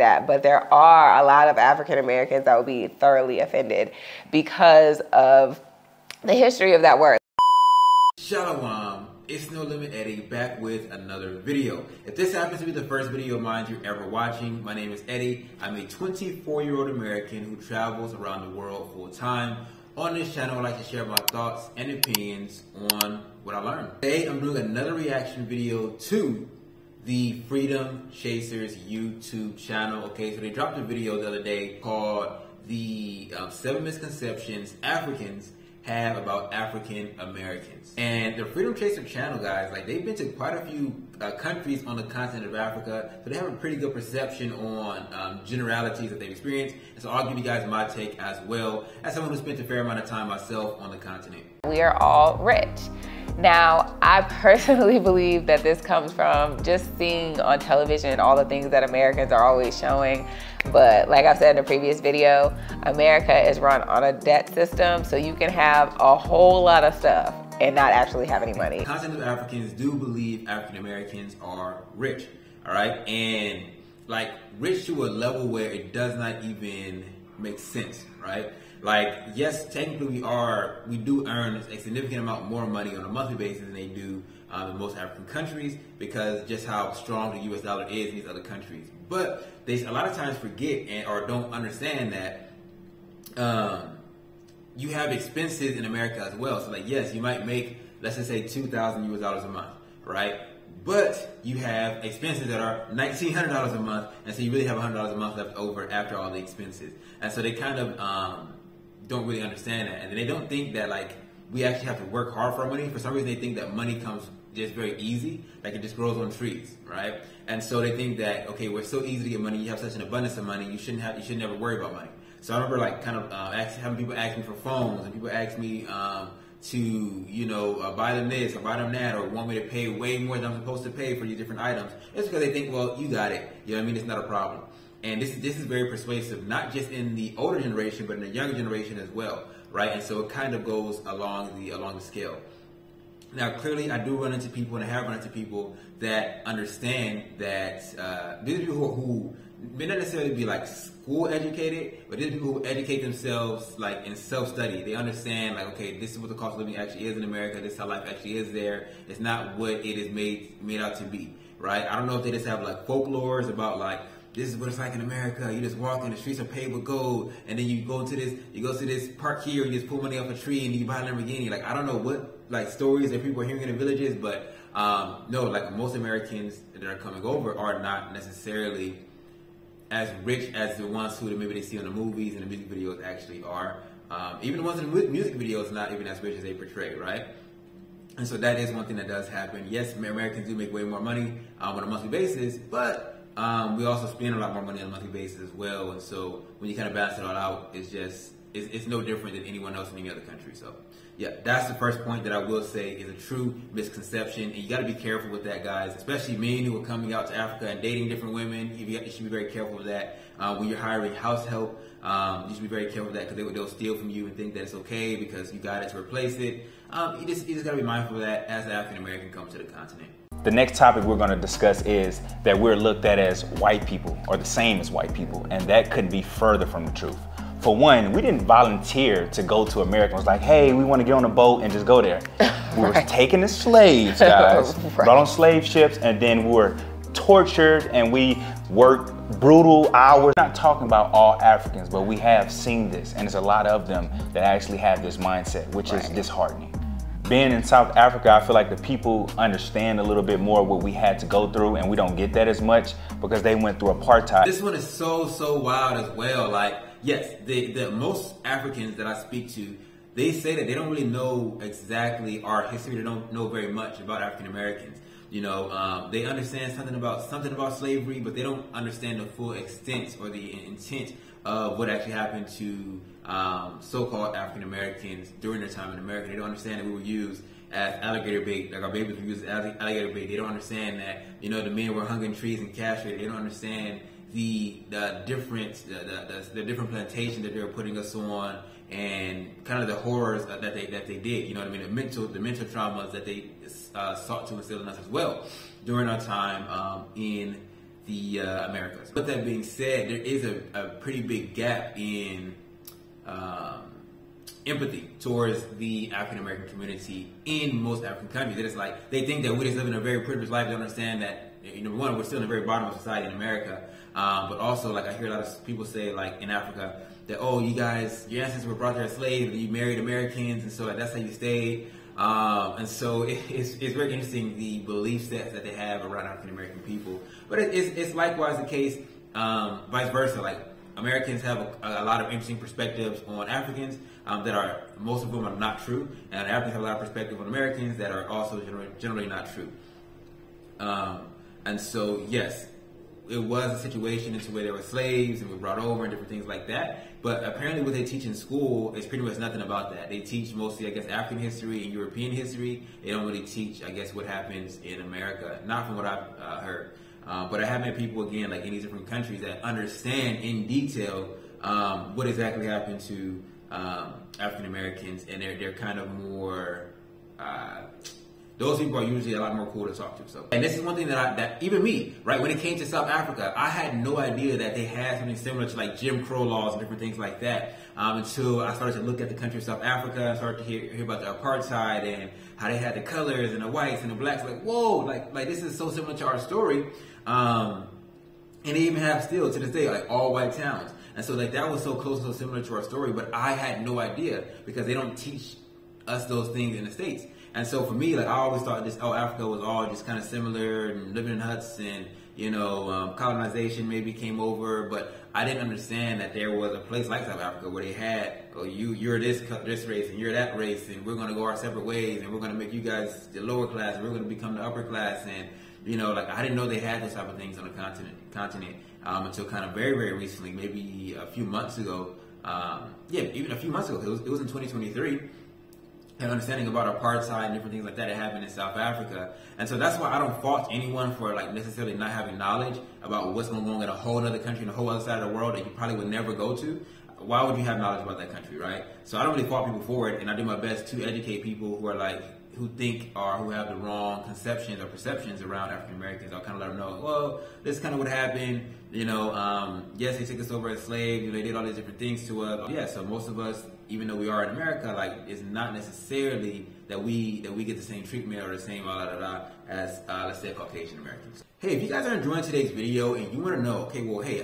that, but there are a lot of African Americans that would be thoroughly offended because of the history of that word. Shalom, it's No Limit Eddie back with another video. If this happens to be the first video of mine you're ever watching, my name is Eddie. I'm a 24-year-old American who travels around the world full time. On this channel, I like to share my thoughts and opinions on what I learned. Today, I'm doing another reaction video to the Freedom Chasers YouTube channel. Okay, so they dropped a video the other day called the 7 Misconceptions Africans Have About African Americans. And the Freedom Chaser channel, guys, like they've been to quite a few countries on the continent of Africa, so they have a pretty good perception on generalities that they've experienced. And so I'll give you guys my take as well, as someone who spent a fair amount of time myself on the continent. We are all rich. Now, I personally believe that this comes from just seeing on television all the things that Americans are always showing. But like I've said in a previous video, America is run on a debt system, so you can have a whole lot of stuff and not actually have any money. Continent of Africans do believe African Americans are rich, all right? And like rich to a level where it does not even make sense, right? Like, yes, technically we do earn a significant amount more money on a monthly basis than they do in most African countries, because just how strong the US dollar is in these other countries. But they a lot of times forget or don't understand that you have expenses in America as well. So like, yes, you might make, let's just say $2,000 US a month, right? But you have expenses that are $1,900 a month, and so you really have $100 a month left over after all the expenses. And so they kind of don't really understand that, and then they don't think that like we actually have to work hard for our money. For some reason, they think that money comes just very easy, like it just grows on trees, right? And so they think that, okay, we're so easy to get money, you have such an abundance of money, you should never worry about money. So I remember like kind of having people ask me for phones, and people ask me to, you know, buy them this or buy them that, or want me to pay way more than I'm supposed to pay for these different items. It's because they think, well, you got it. You know what I mean? It's not a problem. And this is very persuasive, not just in the older generation, but in the younger generation as well, right? And so it kind of goes along the scale. Now, clearly, I do run into people, and I have run into people that understand that these are people who may not necessarily be like school educated, but these are people who educate themselves like in self-study. They understand like, okay, this is what the cost of living actually is in America. This is how life actually is there. It's not what it is made out to be, right? I don't know if they just have like folklores about like, this is what it's like in America. You just walk in, the streets are paved with gold, and then you go to this park here, you just pull money off a tree and you buy a Lamborghini. Like, I don't know what like stories that people are hearing in the villages, but no, like most Americans that are coming over are not necessarily as rich as the ones who maybe they see on the movies and the music videos actually are. Even the ones in the music videos not even as rich as they portray, right? And so that is one thing that does happen. Yes, Americans do make way more money on a monthly basis, but we also spend a lot more money on a monthly basis as well. And so when you kind of balance it all out, it's no different than anyone else in any other country. So yeah, that's the first point that I will say is a true misconception. And you got to be careful with that, guys, especially men who are coming out to Africa and dating different women. You should be very careful with that. When you're hiring house help, you should be very careful with that, because they'll steal from you and think that it's okay because you got it to replace it. You just got to be mindful of that as an African American comes to the continent. The next topic we're going to discuss is that we're looked at as white people, or the same as white people, and that couldn't be further from the truth. For one, we didn't volunteer to go to America. It was like, hey, we want to get on a boat and just go there. We were taken as slaves, guys, brought on slave ships, and then we were tortured and we worked brutal hours. I'm not talking about all Africans, but we have seen this, and there's a lot of them that actually have this mindset, which is disheartening. Being in South Africa, I feel like the people understand a little bit more what we had to go through, and we don't get that as much because they went through apartheid. This one is so wild as well. Like, yes, the most Africans that I speak to, they say that they don't really know exactly our history. They don't know very much about African Americans. You know, they understand something about slavery, but they don't understand the full extent or the intent of what actually happened to so-called African Americans during their time in America. They don't understand that we were used as alligator bait, like our babies were used as alligator bait. They don't understand that, you know, the men were hung in trees and castrated. They don't understand the different plantation that they were putting us on, and kind of the horrors that they did. You know what I mean? The mental traumas that they sought to instill in us as well during our time in the Americas. With that being said, there is a pretty big gap in empathy towards the African American community in most African countries. It is like they think that we just live in a very privileged life. They understand that, number one, we're still in the very bottom of society in America, but also, like, I hear a lot of people say, like, in Africa, that, oh, you guys, your ancestors were brought there as slaves, and you married Americans, and so that's how you stayed. And so it's very interesting, the belief sets that they have around African American people. But it's likewise the case, vice versa. Like, Americans have a lot of interesting perspectives on Africans that are, most of them are not true, and Africans have a lot of perspective on Americans that are also generally not true. And so, yes, it was a situation into where there were slaves and were brought over and different things like that. But apparently what they teach in school is pretty much nothing about that. They teach mostly, I guess, African history and European history. They don't really teach, I guess, what happens in America. Not from what I've heard. But I have met people, again, like in these different countries, that understand in detail what exactly happened to African Americans, and they're kind of more... those people are usually a lot more cool to talk to. So, and this is one thing that even me, right, when it came to South Africa, I had no idea that they had something similar to like Jim Crow laws and different things like that until I started to look at the country of South Africa. I started to hear about the apartheid and how they had the colors and the whites and the blacks. Like, whoa, like this is so similar to our story. And they even have still to this day like all white towns. And so like that was so close and so similar to our story, but I had no idea because they don't teach us those things in the States. And so for me, like I always thought Africa was all just kind of similar and living in huts and, colonization maybe came over, but I didn't understand that there was a place like South Africa where they had, oh, you're this race and you're that race and we're going to go our separate ways and we're going to make you guys the lower class and we're going to become the upper class. And, like I didn't know they had those type of things on the continent until kind of very, very recently, maybe a few months ago. Even a few months ago. It was in 2023. And understanding about apartheid and different things like that happened in South Africa. And so that's why I don't fault anyone for like necessarily not having knowledge about what's going on in a whole other country, in a whole other side of the world that you probably would never go to. Why would you have knowledge about that country, right? So I don't really fault people for it, and I do my best to educate people who think or who have the wrong conceptions or perceptions around African Americans. I'll kind of let them know, well, this is kind of what happened. Yes, they took us over as slaves. They did all these different things to us. Yeah, so most of us, even though we are in America, like it's not necessarily that we get the same treatment or the same as let's say Caucasian Americans. Hey, if you guys are enjoying today's video and you want to know,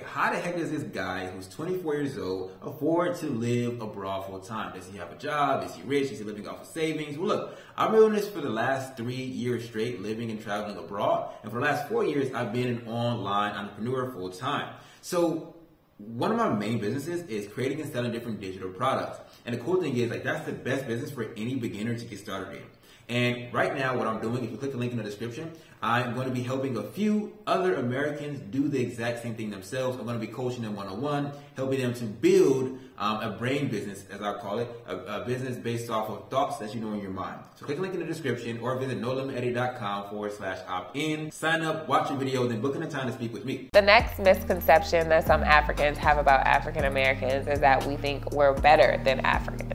how the heck does this guy who's 24 years old afford to live abroad full time? Does he have a job? Is he rich? Is he living off of savings? Well, look, I've been doing this for the last 3 years straight, living and traveling abroad, and for the last 4 years, I've been an online entrepreneur full time. So one of my main businesses is creating and selling different digital products. And the cool thing is, like, that's the best business for any beginner to get started in. And right now, what I'm doing, if you click the link in the description, I'm going to be helping a few other Americans do the exact same thing themselves. I'm going to be coaching them one-on-one, helping them to build a brain business, as I call it, a business based off of thoughts that you know in your mind. So click the link in the description or visit nolimiteddy.com/opt-in. Sign up, watch your video, then book in a time to speak with me. The next misconception that some Africans have about African Americans is that we think we're better than Africans.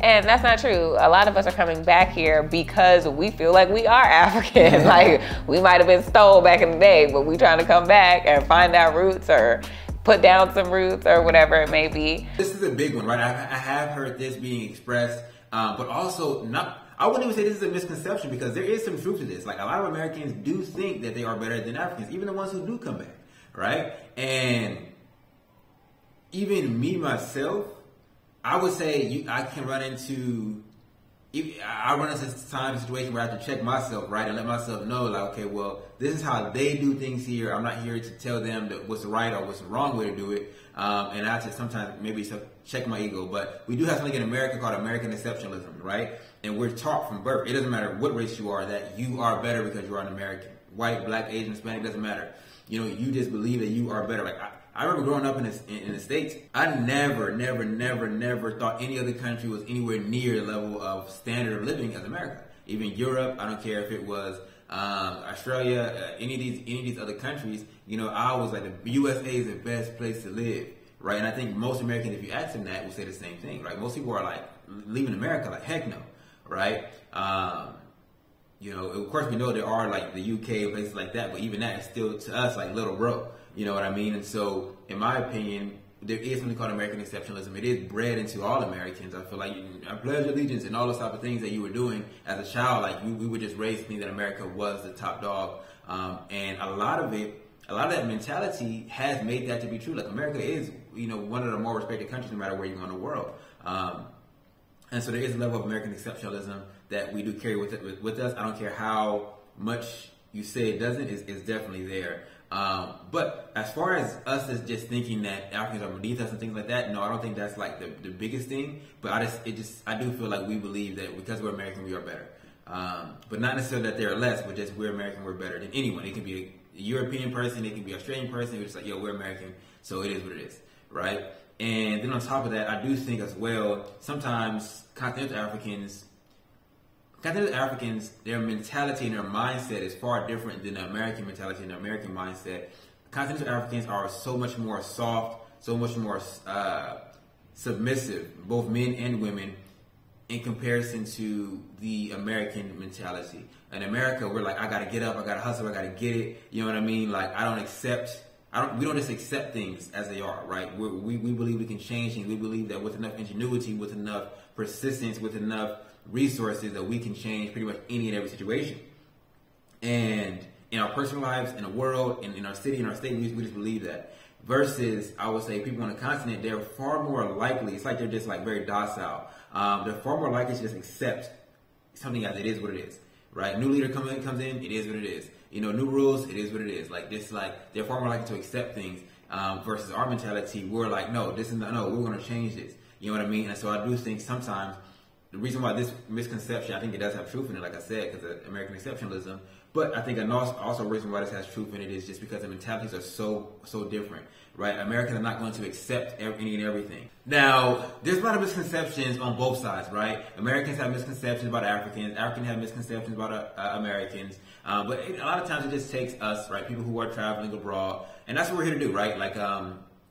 And that's not true. A lot of us are coming back here because we feel like we are African. Like we might have been stole back in the day, but we trying to come back and find our roots or put down some roots or whatever it may be. This is a big one, right? I have heard this being expressed, but also I wouldn't even say this is a misconception because there is some truth to this. Like a lot of Americans do think that they are better than Africans, even the ones who do come back, right? And even me, myself, I would say I can run into a situation where I have to check myself, right, and let myself know, like, okay, well, this is how they do things here. I'm not here to tell them that what's the right or what's the wrong way to do it. And I have to sometimes maybe check my ego. But we do have something in America called American exceptionalism, right? And we're taught from birth. It doesn't matter what race you are, that you are better because you are an American. White, black, Asian, Hispanic, doesn't matter. You just believe that you are better. Like I remember growing up in the States, I never thought any other country was anywhere near the level of standard of living as America. Even Europe, I don't care if it was Australia, any of these other countries, I was like, the USA is the best place to live, right? And I think most Americans, if you ask them that, will say the same thing, right? Most people are like, leaving America, like, heck no, right? you know, of course we know there are like the UK and places like that, but even that is still to us like little bro. You know what I mean? And so, in my opinion, there is something called American exceptionalism. It is bred into all Americans. I feel like I pledge allegiance and all those type of things that you were doing as a child. Like we were just raised to think that America was the top dog, and a lot of that mentality has made that to be true. Like America is, you know, one of the more respected countries no matter where you go in the world. And so there is a level of American exceptionalism that we do carry with us. I don't care how much you say it doesn't, it's definitely there. But as far as us as just thinking that Africans are beneath us and things like that, no, I don't think that's like the biggest thing. But I do feel like we believe that because we're American, we are better. But not necessarily that they're less, but just we're American, we're better than anyone. It can be a European person, it can be an Australian person. We're just like, yo, we're American, so it is what it is, right? And then on top of that, I do think as well, sometimes continental Africans, their mentality and their mindset is far different than the American mentality and the American mindset. Continental Africans are so much more soft, so much more submissive, both men and women, in comparison to the American mentality. In America, we're like, I gotta get up, I gotta hustle, I gotta get it. You know what I mean? Like, we don't just accept things as they are, right? We believe we can change things. We believe that with enough ingenuity, with enough persistence, with enough resources, that we can change pretty much any and every situation. And in our personal lives, in the world, in our city, in our state, we just believe that. Versus, I would say, people on the continent, they're far more likely, it's like they're just like very docile. They're far more likely to just accept something as it is what it is, right? New leader comes in, it is what it is. You know, new rules, it is what it is. Like this, like they're far more likely to accept things versus our mentality. We're like, no, we're going to change this. You know what I mean? And so I do think sometimes the reason why this misconception, I think it does have truth in it, like I said, because of American exceptionalism. But I think also a reason why this has truth in it is just because the mentalities are so different, right? Americans are not going to accept any and everything. Now, there's a lot of misconceptions on both sides, right? Americans have misconceptions about Africans. Africans have misconceptions about Americans. But a lot of times it just takes us, right? People who are traveling abroad, and that's what we're here to do, right? Like,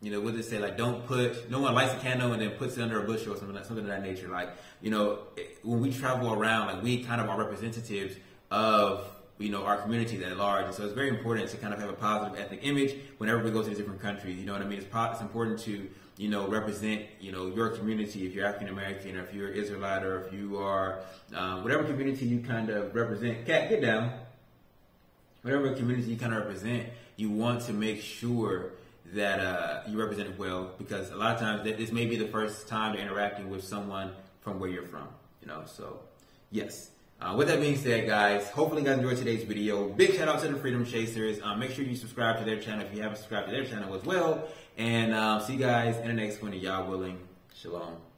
you know, what they say, like, no one lights a candle and then puts it under a bushel or something of that nature. Like, you know, when we travel around, like, we kind of are representatives of, you know, our communities at large. And so it's very important to kind of have a positive ethnic image whenever we go to a different country. You know what I mean? It's important to, you know, represent, you know, your community if you're African American or if you're Israelite or if you are whatever community you kind of represent. Cat, get down. Whatever community you kind of represent, you want to make sure that you represent it well, because a lot of times this may be the first time they're interacting with someone from where you're from, you know, so yes. With that being said, guys, hopefully you guys enjoyed today's video. Big shout out to the Freedom Chasers. Make sure you subscribe to their channel if you haven't subscribed to their channel as well. And see you guys in the next one, and y'all willing. Shalom.